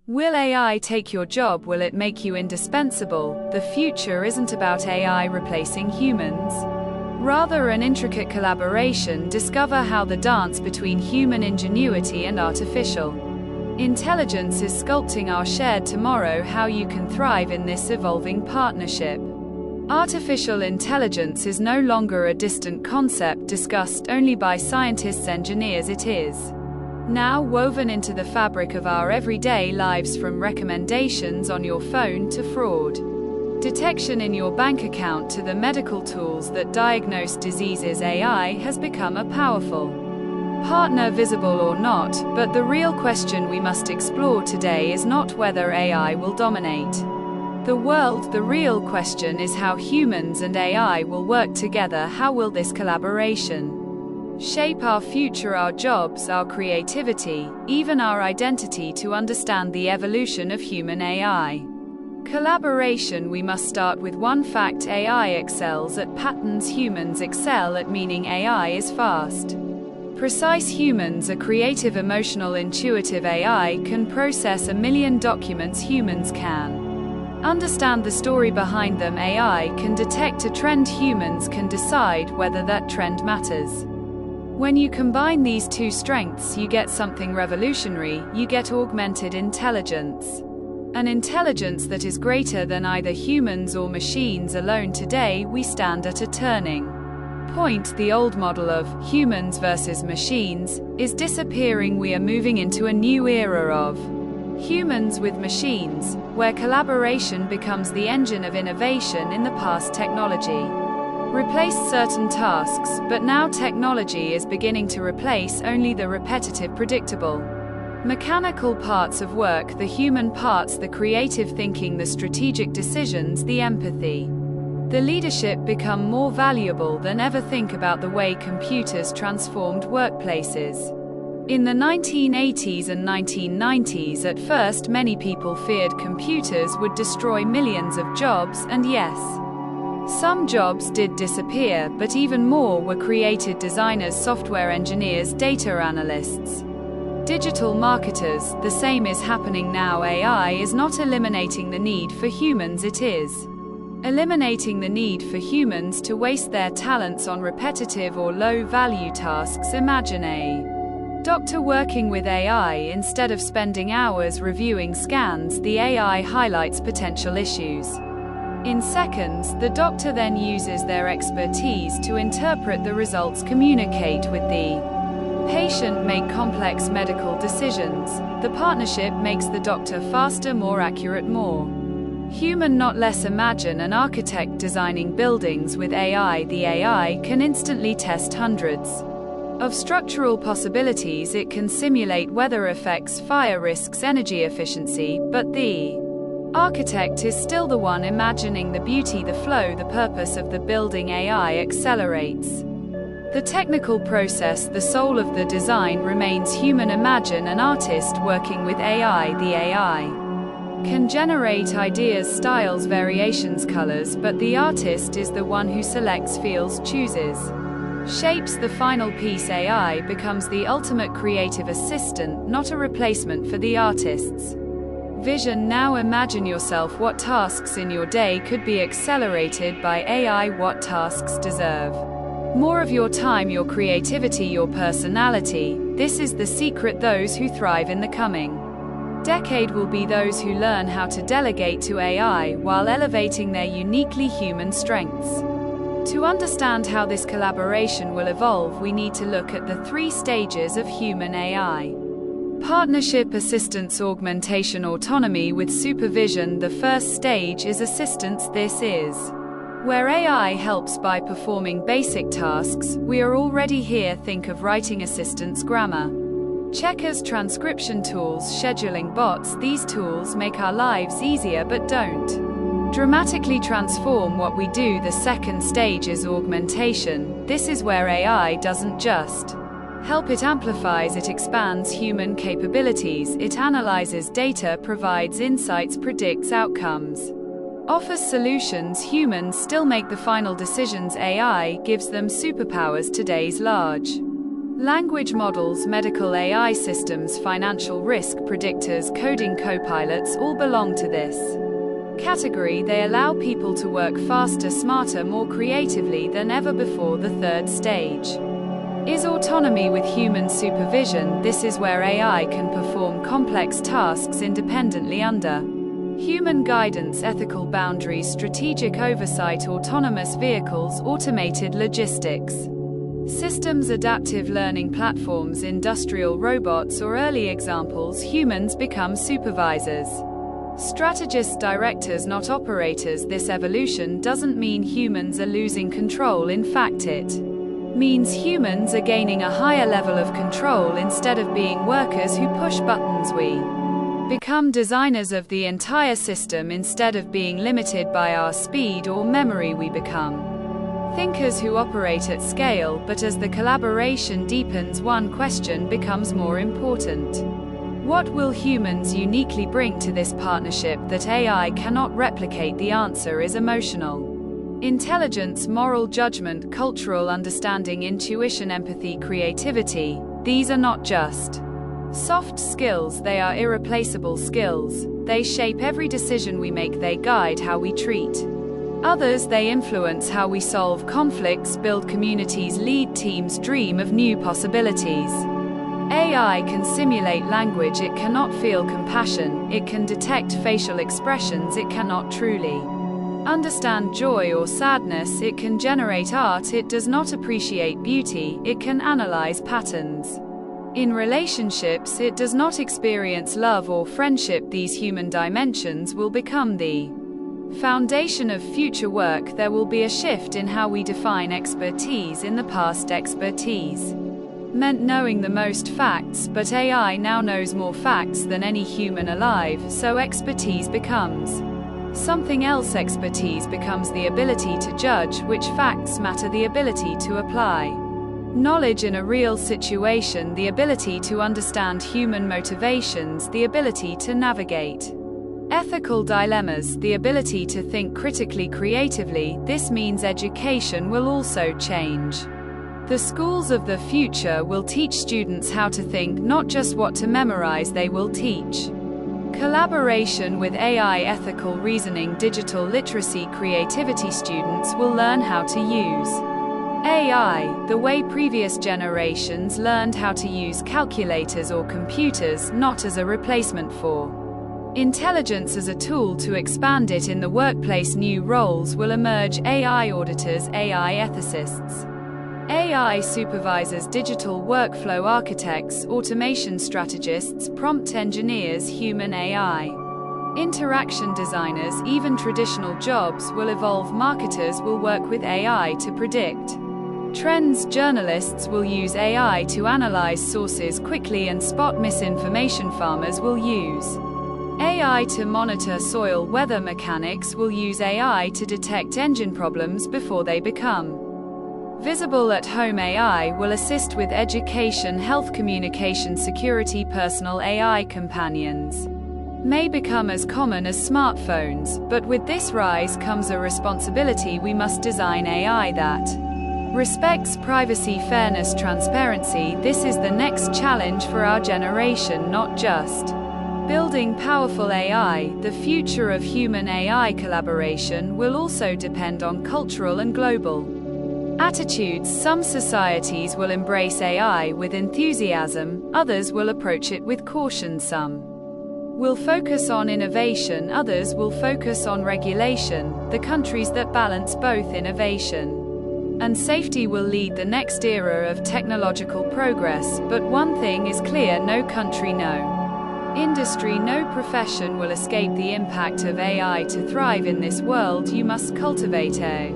Will AI take your job? Will it make you indispensable? The future isn't about AI replacing humans. Rather, an intricate collaboration. Discover how the dance between human ingenuity and artificial intelligence is sculpting our shared tomorrow, how you can thrive in this evolving partnership. Artificial intelligence is no longer a distant concept discussed only by scientists, engineers. It is now woven into the fabric of our everyday lives, from recommendations on your phone to fraud detection in your bank account to the medical tools that diagnose diseases. AI has become a powerful partner, visible or not, but the real question we must explore today is not whether AI will dominate the world. The real question is how humans and AI will work together. How will this collaboration shape our future, our jobs, our creativity, even our identity? To understand the evolution of human AI collaboration, we must start with one fact: AI excels at patterns, humans excel at meaning. AI is fast, precise, humans are creative, emotional, intuitive. AI can process 1 million documents, humans can understand the story behind them. AI can detect a trend, humans can decide whether that trend matters. When you combine these two strengths, you get something revolutionary. You get augmented intelligence. An intelligence that is greater than either humans or machines alone. Today, we stand at a turning point. The old model of humans versus machines is disappearing. We are moving into a new era of humans with machines, where collaboration becomes the engine of innovation. In the past, technology replaced certain tasks, but now technology is beginning to replace only the repetitive, predictable, mechanical parts of work. The human parts, the creative thinking, the strategic decisions, the empathy, the leadership become more valuable than ever. Think about the way computers transformed workplaces. In the 1980s and 1990s, at first many people feared computers would destroy millions of jobs, and yes, some jobs did disappear, but even more were created: designers, software engineers, data analysts, digital marketers. The same is happening now. AI is not eliminating the need for humans, it is eliminating the need for humans to waste their talents on repetitive or low-value tasks. Imagine a doctor working with AI. Instead of spending hours reviewing scans, the AI highlights potential issues in seconds. The doctor then uses their expertise to interpret the results, communicate with the patient, make complex medical decisions. The partnership makes the doctor faster, more accurate, more human, not less. Imagine an architect designing buildings with AI. The AI can instantly test hundreds of structural possibilities. It can simulate weather effects, fire risks, energy efficiency, but the architect is still the one imagining the beauty, the flow, the purpose of the building. AI accelerates the technical process. The soul of the design remains human. Imagine an artist working with AI. The AI can generate ideas, styles, variations, colors, but the artist is the one who selects, feels, chooses, shapes the final piece. AI becomes the ultimate creative assistant, not a replacement for the artist's vision. Now imagine yourself, what tasks in your day could be accelerated by AI? What tasks deserve more of your time, your creativity, your personality? This is the secret. Those who thrive in the coming decade will be those who learn how to delegate to AI while elevating their uniquely human strengths. To understand how this collaboration will evolve, we need to look at the 3 stages of human AI: partnership, assistance, augmentation, autonomy with supervision. The first stage is assistance. This is where AI helps by performing basic tasks. We are already here. Think of writing assistants, grammar checkers, transcription tools, scheduling bots. These tools make our lives easier but don't dramatically transform what we do. The second stage is augmentation. This is where AI doesn't just help, it amplifies, it expands human capabilities. It analyzes data, provides insights, predicts outcomes, offers solutions. Humans still make the final decisions. AI gives them superpowers. Today's large Language models, medical AI systems, financial risk predictors, coding copilots all belong to this category. They allow people to work faster, smarter, more creatively than ever before. The third stage is autonomy with human supervision. This is where AI can perform complex tasks independently under human guidance, ethical boundaries, strategic oversight, autonomous vehicles, automated logistics systems, adaptive learning platforms, industrial robots, or early examples, humans become supervisors, strategists, directors, not operators. This evolution doesn't mean humans are losing control. In fact, it means humans are gaining a higher level of control. Instead of being workers who push buttons, we become designers of the entire system. Instead of being limited by our speed or memory, we become thinkers who operate at scale. But as the collaboration deepens, one question becomes more important. What will humans uniquely bring to this partnership that AI cannot replicate? The answer is emotional intelligence, moral judgment, cultural understanding, intuition, empathy, creativity. These are not just soft skills, they are irreplaceable skills. They shape every decision we make, they guide how we treat others, they influence how we solve conflicts, build communities, lead teams, dream of new possibilities. AI can simulate language, it cannot feel compassion, it can detect facial expressions, it cannot truly understand joy or sadness, it can generate art, it does not appreciate beauty, it can analyze patterns in relationships, it does not experience love or friendship. These human dimensions will become the foundation of future work. There will be a shift in how we define expertise. In the past, expertise meant knowing the most facts, but AI now knows more facts than any human alive, so expertise becomes something else. Expertise becomes the ability to judge which facts matter, the ability to apply knowledge in a real situation, the ability to understand human motivations, the ability to navigate ethical dilemmas, the ability to think critically, creatively. This means education will also change. The schools of the future will teach students how to think, not just what to memorize. They will teach collaboration with AI, ethical reasoning, digital literacy, creativity. Students will learn how to use AI the way previous generations learned how to use calculators or computers, not as a replacement for intelligence, as a tool to expand it. In the workplace, new roles will emerge: AI auditors, AI ethicists, AI supervisors, digital workflow architects, automation strategists, prompt engineers, human AI interaction designers. Even traditional jobs will evolve. Marketers will work with AI to predict trends, journalists will use AI to analyze sources quickly and spot misinformation, farmers will use AI to monitor soil weather, mechanics will use AI to detect engine problems before they become visible. At home, AI will assist with education, health, communication, security. Personal AI companions may become as common as smartphones, but with this rise comes a responsibility. We must design AI that respects privacy, fairness, transparency. This is the next challenge for our generation, not just building powerful AI. The future of human AI collaboration will also depend on cultural and global attitudes. Some societies will embrace AI with enthusiasm, others will approach it with caution. Some will focus on innovation, others will focus on regulation. The countries that balance both innovation and safety will lead the next era of technological progress. But one thing is clear: no country, no industry, no profession will escape the impact of AI. To thrive in this world, you must cultivate a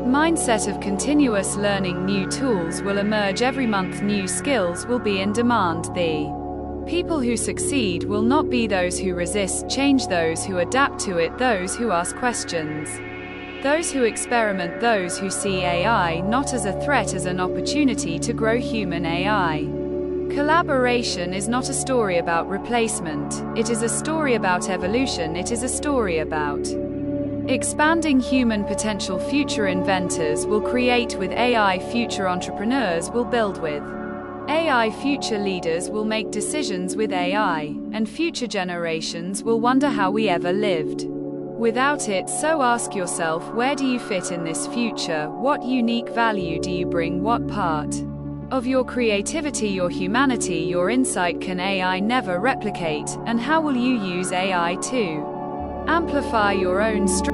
mindset of continuous learning. New tools will emerge every month, new skills will be in demand. The people who succeed will not be those who resist change, those who adapt to it, those who ask questions, those who experiment, those who see AI not as a threat, as an opportunity to grow human AI. Collaboration is not a story about replacement, it is a story about evolution, it is a story about expanding human potential. Future inventors will create with AI, future entrepreneurs will build with AI future leaders will make decisions with AI, and future generations will wonder how we ever lived without it. So ask yourself, where do you fit in this future? What unique value do you bring? What part of your creativity, your humanity, your insight can AI never replicate? And how will you use AI to amplify your own strength?